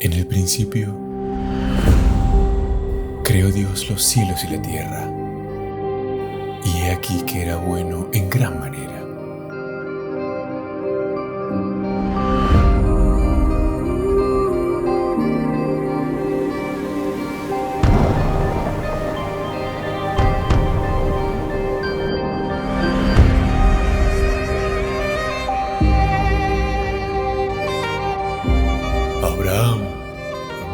En el principio, creó Dios los cielos y la tierra, y he aquí que era bueno en gran manera. Abraham,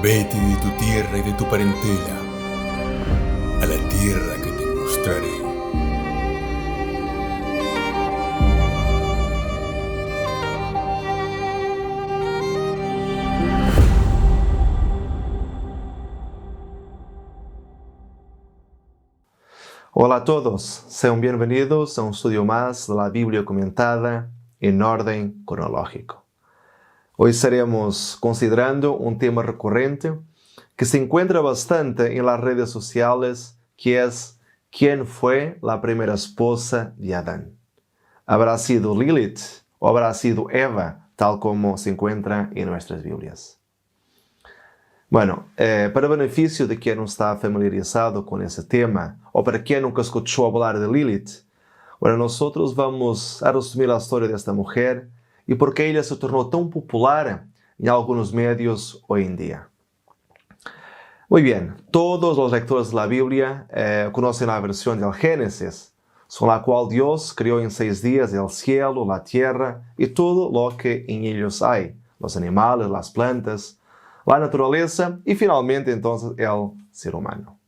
vete de tu tierra y de tu parentela, a la tierra que te mostraré. Hola a todos, sean bienvenidos a un estudio más de la Biblia comentada en orden cronológico. Hoy estaremos considerando un tema recurrente que se encuentra bastante en las redes sociales, que es ¿quién fue la primera esposa de Adán? ¿Habrá sido Lilith o habrá sido Eva, tal como se encuentra en nuestras Biblias? Bueno, para beneficio de quien no está familiarizado con ese tema, o para quien nunca escuchó hablar de Lilith, bueno, nosotros vamos a resumir la historia de esta mujer y por qué ella se tornó tan popular en algunos medios hoy en día. Muy bien, todos los lectores de la Biblia conocen la versión del Génesis, con la cual Dios creó en 6 días el cielo, la tierra y todo lo que en ellos hay, los animales, las plantas, la naturaleza y finalmente entonces el ser humano.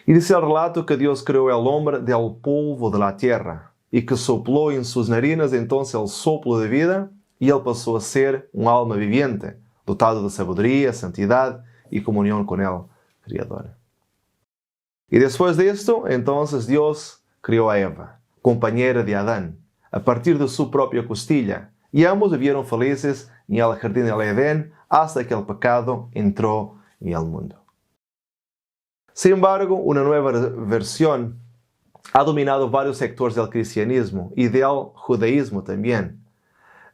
Y dice el relato que Dios creó al hombre del polvo de la tierra y que sopló en sus narinas entonces el soplo de vida y él pasó a ser un alma viviente, dotado de sabiduría, santidad y comunión con el Creador. Y después de esto, entonces Dios creó a Eva, compañera de Adán, a partir de su propia costilla, y ambos vivieron felices en el jardín del Edén hasta que el pecado entró en el mundo. Sin embargo, una nueva versión ha dominado varios sectores del cristianismo y del judaísmo también.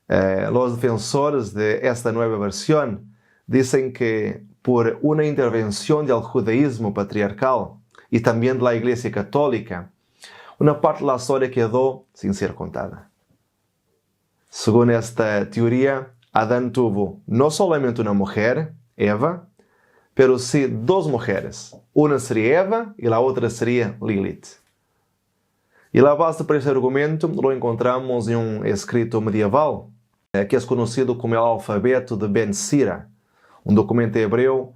Los defensores de esta nueva versión dicen que por una intervención del judaísmo patriarcal y también de la Iglesia Católica, una parte de la historia quedó sin ser contada. Según esta teoría, Adán tuvo no solamente una mujer, Eva, pero sí 2 mujeres. Una sería Eva y la otra sería Lilith. Y la base para ese argumento lo encontramos en un escrito medieval, que es conocido como el alfabeto de Ben Sira, un documento hebreo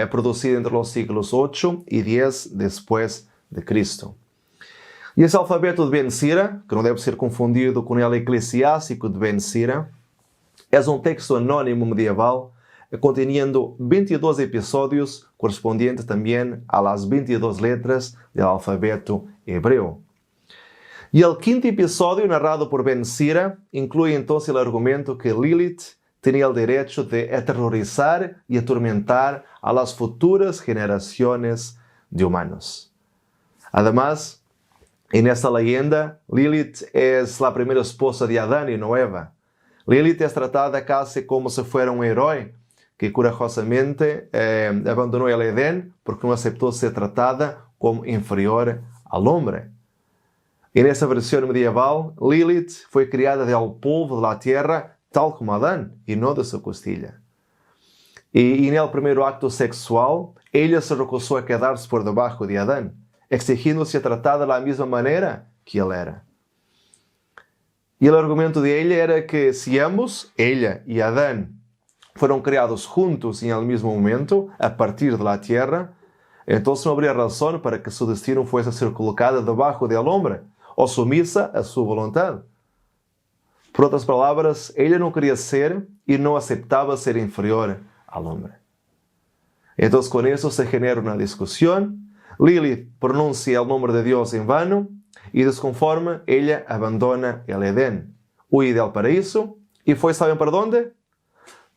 producido entre los siglos 8 y 10 después de Cristo. Y ese alfabeto de Ben Sira, que no debe ser confundido con el eclesiástico de Ben Sira, es un texto anónimo medieval conteniendo 22 episodios correspondientes también a las 22 letras del alfabeto hebreo. Y el 5º episodio, narrado por Ben Sira, incluye entonces el argumento que Lilith tenía el derecho de aterrorizar y atormentar a las futuras generaciones de humanos. Además, en esta leyenda, Lilith es la primera esposa de Adán y no Eva. Lilith es tratada casi como si fuera un héroe que corajosamente abandonó el Edén porque no aceptó ser tratada como inferior al hombre. En esa versión medieval, Lilith fue criada del polvo de la tierra tal como Adán y no de su costilla. Y en el primer acto sexual, ella se recusó a quedarse por debajo de Adán, exigiendo ser tratada de la misma manera que él era. Y el argumento de ella era que si ambos, ella y Adán, fueron creados juntos en el mismo momento, a partir de la tierra, entonces no habría razón para que su destino fuese ser colocado debajo del hombre, o sumisa a su voluntad. Por otras palabras, ella no quería ser y no aceptaba ser inferior al hombre. Entonces con eso se genera una discusión. Lilith pronuncia el nombre de Dios en vano y desconforme, ella abandona el Edén, huye del paraíso y fue, ¿saben para dónde?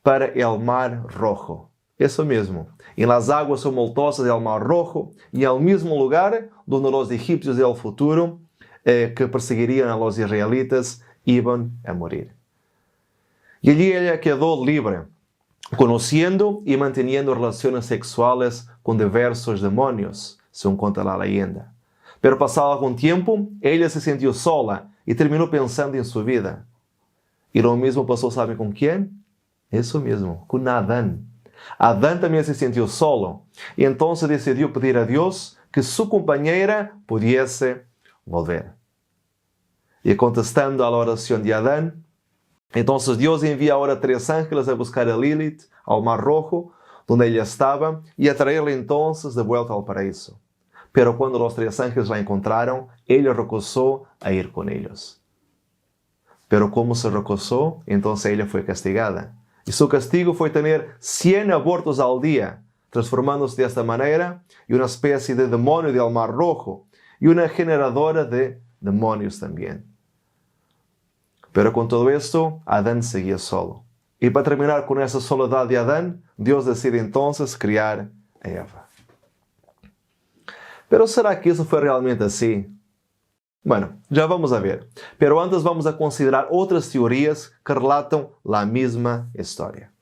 Para el Mar Rojo. Eso mismo, en las aguas tumultuosas del Mar Rojo y el mismo lugar donde los egipcios del futuro que perseguirían a los israelitas iban a morir. Y allí ella quedó libre, conociendo y manteniendo relaciones sexuales con diversos demonios, según cuenta la leyenda. Pero pasado algún tiempo, ella se sintió sola y terminó pensando en su vida. Y lo mismo pasó, ¿sabe con quién? Eso mismo, con Adán. Adán también se sintió solo y entonces decidió pedir a Dios que su compañera pudiese volver. Y contestando a la oración de Adán, entonces Dios envía ahora 3 ángeles a buscar a Lilith al Mar Rojo, donde ella estaba, y a traerla entonces de vuelta al paraíso. Pero cuando los 3 ángeles la encontraron, ella rehusó a ir con ellos. Pero como se rehusó, entonces ella fue castigada. Y su castigo fue tener 100 abortos al día, transformándose de esta manera en una especie de demonio del Mar Rojo y una generadora de demonios también. Pero con todo esto, Adán seguía solo. Y para terminar con esa soledad de Adán, Dios decide entonces criar a Eva. Pero ¿será que eso fue realmente así? Bueno, ya vamos a ver. Pero antes vamos a considerar otras teorías que relatan la misma historia.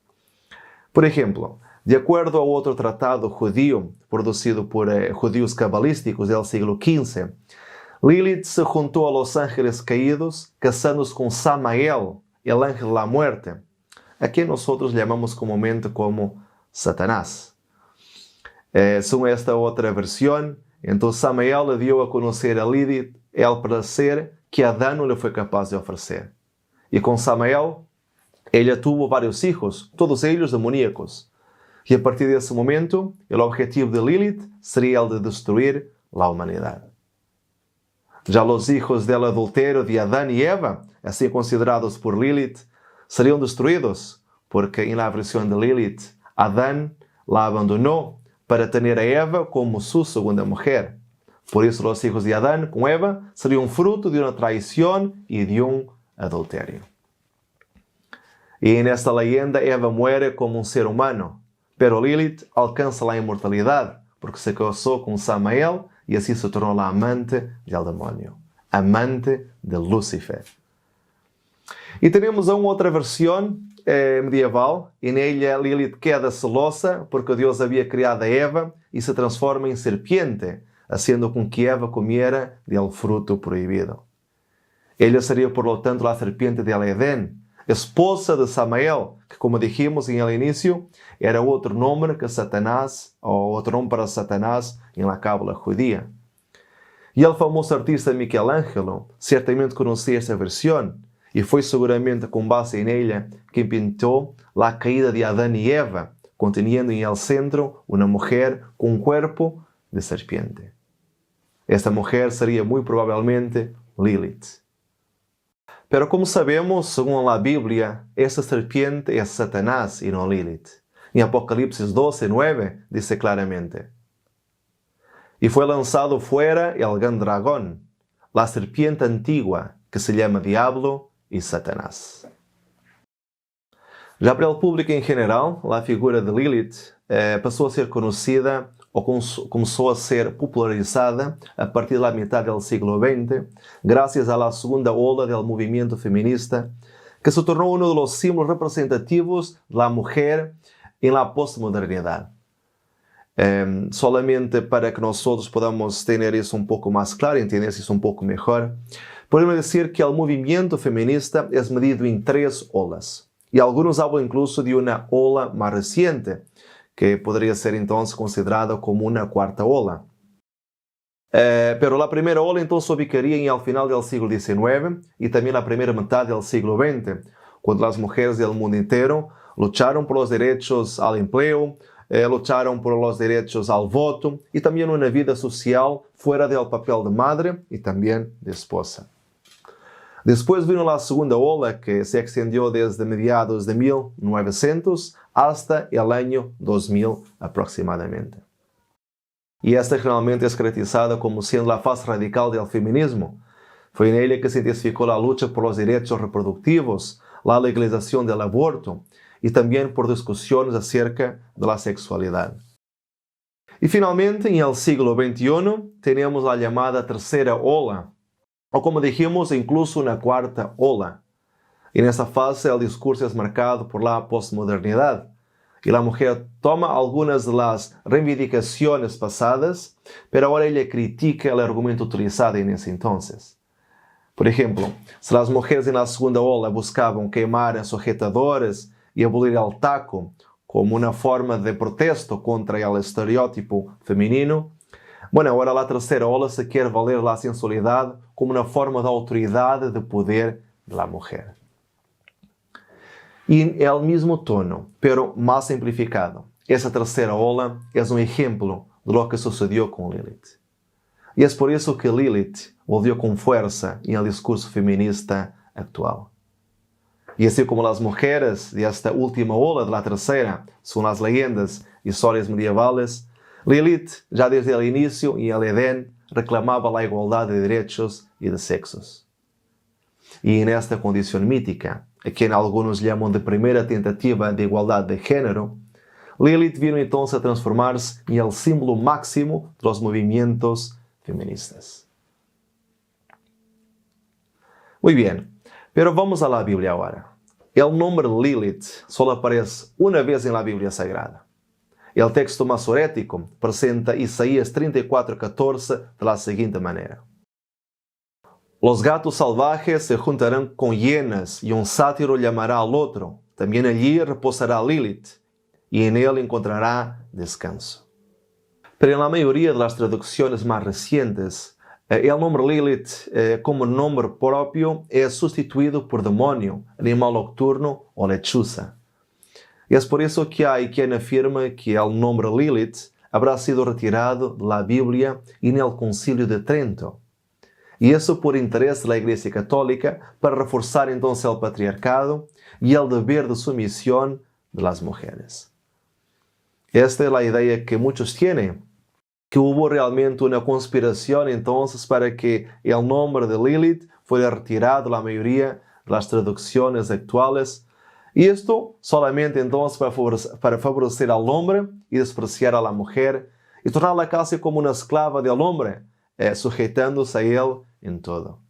Por ejemplo, de acuerdo a otro tratado judío producido por judíos cabalísticos del siglo XV, Lilith se juntó a los ángeles caídos, casándose con Samael, el ángel de la muerte, a quien nosotros llamamos comúnmente como Satanás. Según esta otra versión, entonces Samael le dio a conocer a Lilith el placer que Adán no le fue capaz de ofrecer. Y con Samael, ella tuvo varios hijos, todos ellos demoníacos. Y a partir de ese momento, el objetivo de Lilith sería el de destruir la humanidad. Ya los hijos del adulterio de Adán y Eva, así considerados por Lilith, serían destruidos, porque en la versión de Lilith, Adán la abandonó para tener a Eva como su segunda mujer. Por eso los hijos de Adán con Eva serían fruto de una traición y de un adulterio. Y en esta leyenda Eva muere como un ser humano, pero Lilith alcanza la inmortalidad porque se casó con Samael y así se tornó la amante del demonio, amante de Lúcifer. Y tenemos aún otra versión medieval. En ella Lilith queda celosa porque Dios había criado a Eva y se transforma en serpiente, haciendo con que Eva comiera del fruto prohibido. Ella sería, por lo tanto, la serpiente del Edén, esposa de Samael, que, como dijimos en el inicio, era otro nombre que Satanás, o otro nombre para Satanás en la cábala judía. Y el famoso artista Michelangelo certamente conocía esa versión, y fue seguramente con base en ella que pintó la caída de Adán y Eva, conteniendo en el centro una mujer con un cuerpo de serpiente. Esta mujer sería muy probablemente Lilith. Pero como sabemos, según la Biblia, esta serpiente es Satanás y no Lilith. En Apocalipsis 12:9 dice claramente: y fue lanzado fuera el gran dragón, la serpiente antigua, que se llama Diablo y Satanás. Ya para el público en general, la figura de Lilith pasó a ser conocida o comenzó a ser popularizada a partir de la mitad del siglo XX, gracias a la segunda ola del movimiento feminista, que se tornó uno de los símbolos representativos de la mujer en la postmodernidad. Solamente para que nosotros podamos tener eso un poco más claro, entender eso un poco mejor, podemos decir que el movimiento feminista es medido en 3 olas. Y algunos hablan incluso de una ola más reciente, que podría ser entonces considerada como una 4ª ola. Pero la primera ola entonces se ubicaría en el final del siglo XIX y también la primera mitad del siglo XX, cuando las mujeres del mundo entero lucharon por los derechos al empleo, lucharon por los derechos al voto y también una vida social fuera del papel de madre y también de esposa. Después vino la segunda ola, que se extendió desde mediados de 1900 hasta el año 2000 aproximadamente. Y esta generalmente es caracterizada como siendo la fase radical del feminismo. Fue en ella que se intensificó la lucha por los derechos reproductivos, la legalización del aborto y también por discusiones acerca de la sexualidad. Y finalmente, en el siglo XXI, tenemos la llamada tercera ola, o como dijimos, incluso una 4ª ola. En esta fase el discurso es marcado por la postmodernidad, y la mujer toma algunas de las reivindicaciones pasadas, pero ahora ella critica el argumento utilizado en ese entonces. Por ejemplo, si las mujeres en la segunda ola buscaban quemar sujetadores y abolir el taco como una forma de protesto contra el estereotipo femenino, bueno, ahora la tercera ola se quiere valer la sensualidad como una forma de autoridad y de poder de la mujer. Y en el mismo tono, pero más simplificado, esa tercera ola es un ejemplo de lo que sucedió con Lilith. Y es por eso que Lilith volvió con fuerza en el discurso feminista actual. Y así como las mujeres de esta última ola de la tercera son las leyendas y historias medievales, Lilith, ya desde el inicio en el Edén, reclamaba la igualdad de derechos y de sexos. Y en esta condición mítica, a quien algunos llaman de primera tentativa de igualdad de género, Lilith vino entonces a transformarse en el símbolo máximo de los movimientos feministas. Muy bien, pero vamos a la Biblia ahora. El nombre Lilith solo aparece una vez en la Biblia Sagrada. El texto masorético presenta Isaías 34:14 de la siguiente manera. Los gatos salvajes se juntarán con hienas y un sátiro llamará al otro. También allí reposará Lilith y en él encontrará descanso. Pero en la mayoría de las traducciones más recientes, el nombre Lilith como nombre propio es sustituido por demonio, animal nocturno o lechuza. Y es por eso que hay quien afirma que el nombre Lilith habrá sido retirado de la Biblia en el Concilio de Trento. Y eso por interés de la Iglesia Católica para reforzar entonces el patriarcado y el deber de sumisión de las mujeres. Esta es la idea que muchos tienen, que hubo realmente una conspiración entonces para que el nombre de Lilith fuera retirado de la mayoría de las traducciones actuales. Y esto solamente entonces para favorecer al hombre y despreciar a la mujer y tornarla casi como una esclava del hombre, sujetándose a él en todo.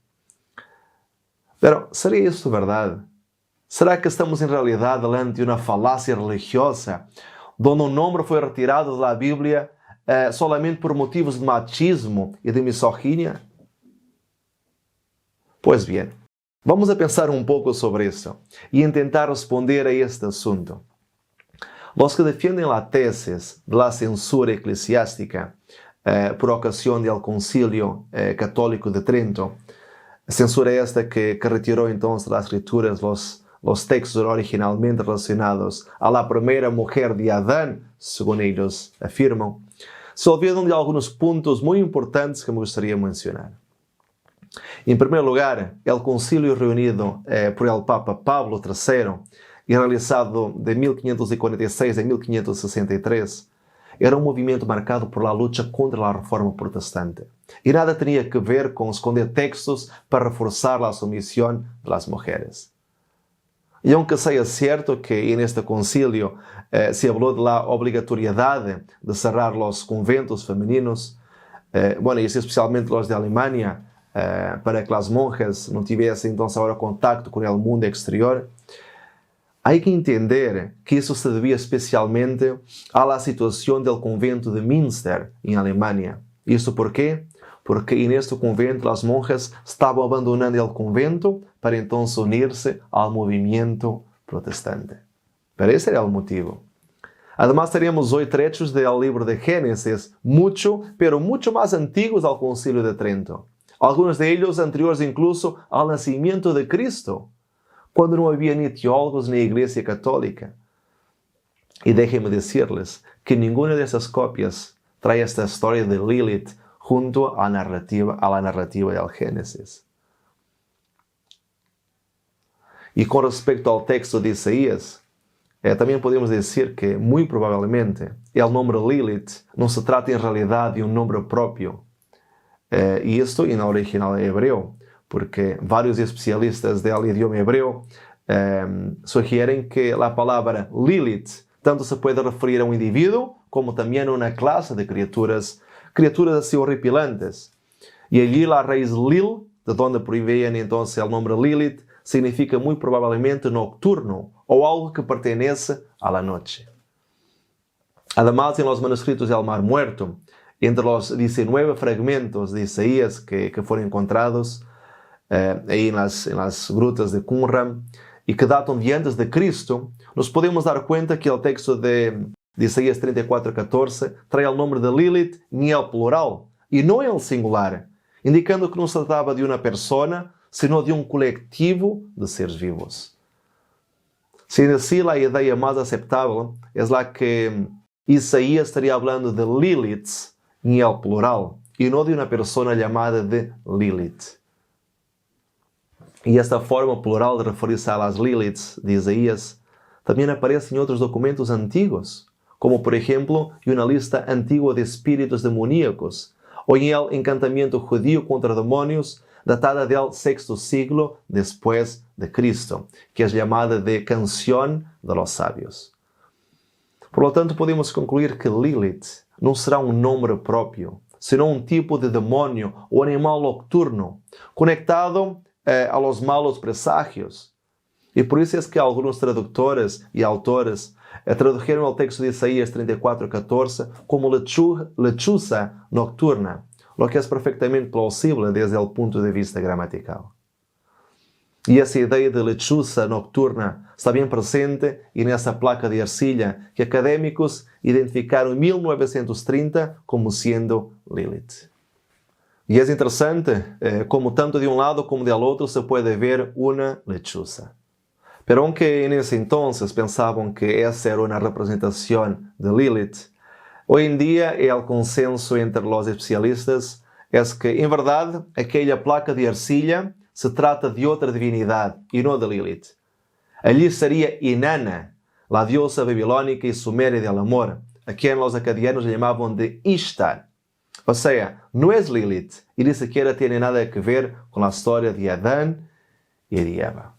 Pero, ¿sería esto verdad? ¿Será que estamos en realidad delante de una falacia religiosa donde un nombre fue retirado de la Biblia solamente por motivos de machismo y de misoginia? Pues bien, vamos a pensar un poco sobre eso y intentar responder a este asunto. Los que defienden la tesis de la censura eclesiástica por ocasión del Concilio Católico de Trento, censura esta que retiró entonces las escrituras, los textos originalmente relacionados a la primera mujer de Adán, según ellos afirman, se olvidan de algunos puntos muy importantes que me gustaría mencionar. En primer lugar, el concilio reunido por el Papa Pablo III y realizado de 1546 a 1563 era un movimiento marcado por la lucha contra la reforma protestante y nada tenía que ver con esconder textos para reforzar la sumisión de las mujeres. Y aunque sea cierto que en este concilio se habló de la obligatoriedad de cerrar los conventos femeninos, y especialmente los de Alemania, para que las monjas no tuviesen entonces ahora contacto con el mundo exterior, hay que entender que eso se debía especialmente a la situación del convento de Münster en Alemania. ¿Y eso por qué? Porque en este convento las monjas estaban abandonando el convento para entonces unirse al movimiento protestante. Pero ese era el motivo. Además tenemos hoy trechos del libro de Génesis, pero mucho más antiguos al Concilio de Trento. Algunos de ellos anteriores incluso al nacimiento de Cristo, cuando no había ni teólogos ni iglesia católica. Y déjenme decirles que ninguna de esas copias trae esta historia de Lilith junto a la narrativa del Génesis. Y con respecto al texto de Isaías, también podemos decir que muy probablemente el nombre Lilith no se trata en realidad de un nombre propio. Y esto en el original hebreo, porque varios especialistas del idioma hebreo sugieren que la palabra Lilith tanto se puede referir a un individuo como también a una clase de criaturas así horripilantes. Y allí la raíz Lil, de donde proviene entonces el nombre Lilith, significa muy probablemente nocturno o algo que pertenece a la noche. Además, en los manuscritos del Mar Muerto, entre los 19 fragmentos de Isaías que fueron encontrados ahí en las grutas de Qumran y que datan de antes de Cristo, nos podemos dar cuenta que el texto de Isaías 34:14 trae el nombre de Lilith en el plural y no en el singular, indicando que no se trataba de una persona, sino de un colectivo de seres vivos. Sendo assim, a ideia mais aceptável é a que Isaías estaria falando de Liliths em el plural e não de uma pessoa chamada de Lilith. E esta forma plural de referir-se às Liliths de Isaías também aparece em outros documentos antigos, como por exemplo em uma lista antiga de espíritos demoníacos, ou em el encantamento judío contra demônios, datada del sexto siglo después de Cristo, que é chamada de Canción de los Sábios. Por lo tanto, podemos concluir que Lilith não será um nome próprio, senão um tipo de demônio ou animal nocturno, conectado a los malos presagios. E por isso é que alguns tradutores e autores traduziram o texto de Isaías 34:14 como lechuza nocturna, lo que é perfeitamente plausível desde o ponto de vista gramatical. E essa ideia de lechuza nocturna está bem presente e nessa placa de arcilha que académicos identificaram em 1930 como sendo Lilith. E é interessante como tanto de um lado como do outro se pode ver uma lechuza. Pero aunque en ese entonces pensaban que esa era una representación de Lilith, hoy en día el consenso entre los especialistas es que, en verdad, aquella placa de arcilla se trata de otra divinidad y no de Lilith. Allí sería Inanna, la diosa babilónica y sumeria del amor, a quien los acadianos llamaban de Ishtar. O sea, no es Lilith y ni siquiera tiene nada que ver con la historia de Adán y de Eva.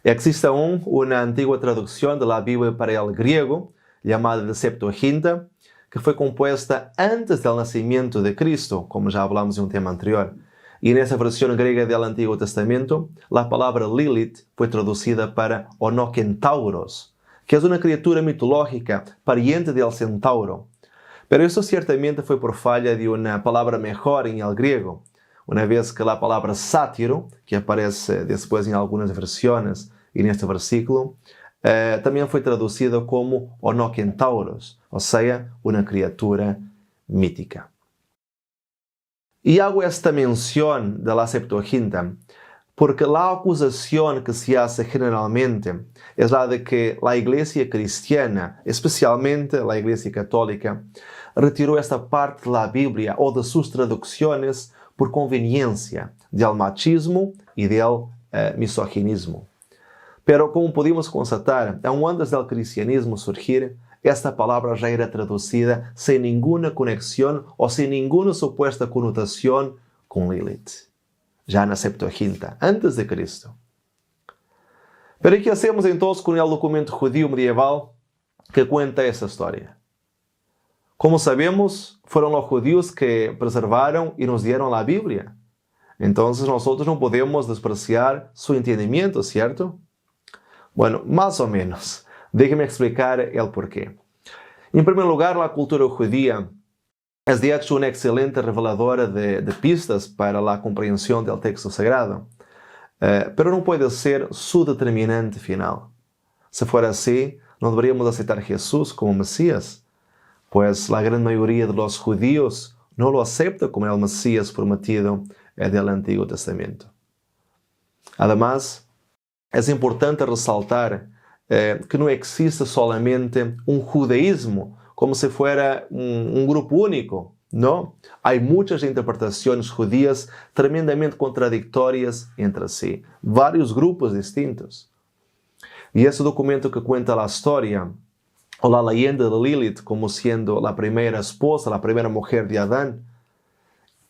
Existe aún una antigua traducción de la Biblia para el griego, llamada de Septuaginta, que fue compuesta antes del nacimiento de Cristo, como ya hablamos en un tema anterior. Y en esa versión griega del Antiguo Testamento, la palabra Lilith fue traducida para Onocentauros, que es una criatura mitológica, pariente del centauro. Pero eso ciertamente fue por falla de una palabra mejor en el griego, una vez que la palabra sátiro, que aparece después en algunas versiones en este versículo, también fue traducido como Onocentauros, o sea, una criatura mítica. Y hago esta mención de la Septuaginta porque la acusación que se hace generalmente es la de que la Iglesia cristiana, especialmente la Iglesia católica, retiró esta parte de la Biblia o de sus traducciones por conveniencia del machismo y del misoginismo. Pero como pudimos constatar, aún antes del cristianismo surgir, esta palabra ya era traducida sin ninguna conexión o sin ninguna supuesta connotación con Lilith, ya en la Septuaginta, antes de Cristo. Pero ¿qué hacemos entonces con el documento judío medieval que cuenta esta historia? Como sabemos, fueron los judíos que preservaron y nos dieron la Biblia. Entonces nosotros no podemos despreciar su entendimiento, ¿cierto? Bueno, más o menos. Déjeme explicar el porqué. En primer lugar, la cultura judía es de hecho una excelente reveladora de pistas para la comprensión del texto sagrado, pero no puede ser su determinante final. Si fuera así, no deberíamos aceptar a Jesús como Mesías, pues la gran mayoría de los judíos no lo acepta como el Mesías prometido del Antiguo Testamento. Además, es importante resaltar que no existe solamente un judaísmo como si fuera un grupo único. No, hay muchas interpretaciones judías tremendamente contradictorias entre sí, varios grupos distintos. Y ese documento que cuenta la historia o la leyenda de Lilith como siendo la primera esposa, la primera mujer de Adán,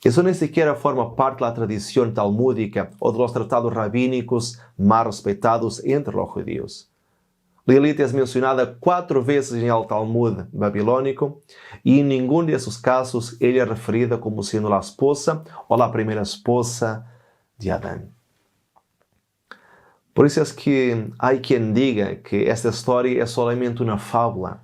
eso ni siquiera forma parte de la tradición talmúdica o de los tratados rabínicos más respetados entre los judíos. Lilith es mencionada 4 veces en el Talmud babilónico y en ninguno de esos casos ella es referida como siendo la esposa o la primera esposa de Adán. Por eso es que hay quien diga que esta historia es solamente una fábula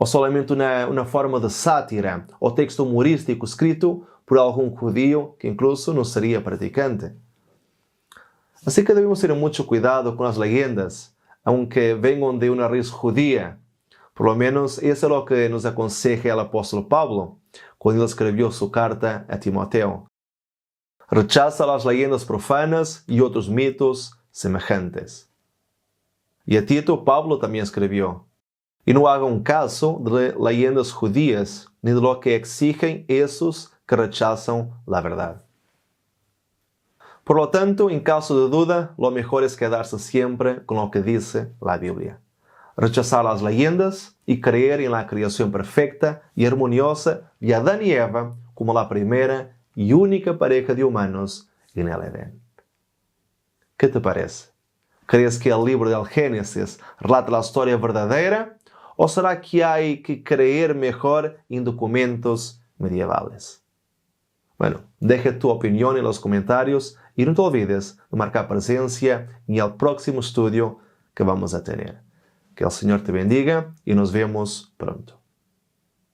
¿O solamente una forma de sátira o texto humorístico escrito por algún judío que incluso no sería practicante? Así que debemos tener mucho cuidado con las leyendas, aunque vengan de una raíz judía. Por lo menos eso es lo que nos aconseja el apóstol Pablo cuando él escribió su carta a Timoteo. Rechaza las leyendas profanas y otros mitos semejantes. Y a Tito, Pablo también escribió: y no hagan caso de leyendas judías, ni de lo que exigen esos que rechazan la verdad. Por lo tanto, en caso de duda, lo mejor es quedarse siempre con lo que dice la Biblia. Rechazar las leyendas y creer en la creación perfecta y armoniosa de Adán y Eva como la primera y única pareja de humanos en el Edén. ¿Qué te parece? ¿Crees que el libro del Génesis relata la historia verdadera? ¿O será que hay que creer mejor en documentos medievales? Bueno, deja tu opinión en los comentarios y no te olvides de marcar presencia en el próximo estudio que vamos a tener. Que el Señor te bendiga y nos vemos pronto.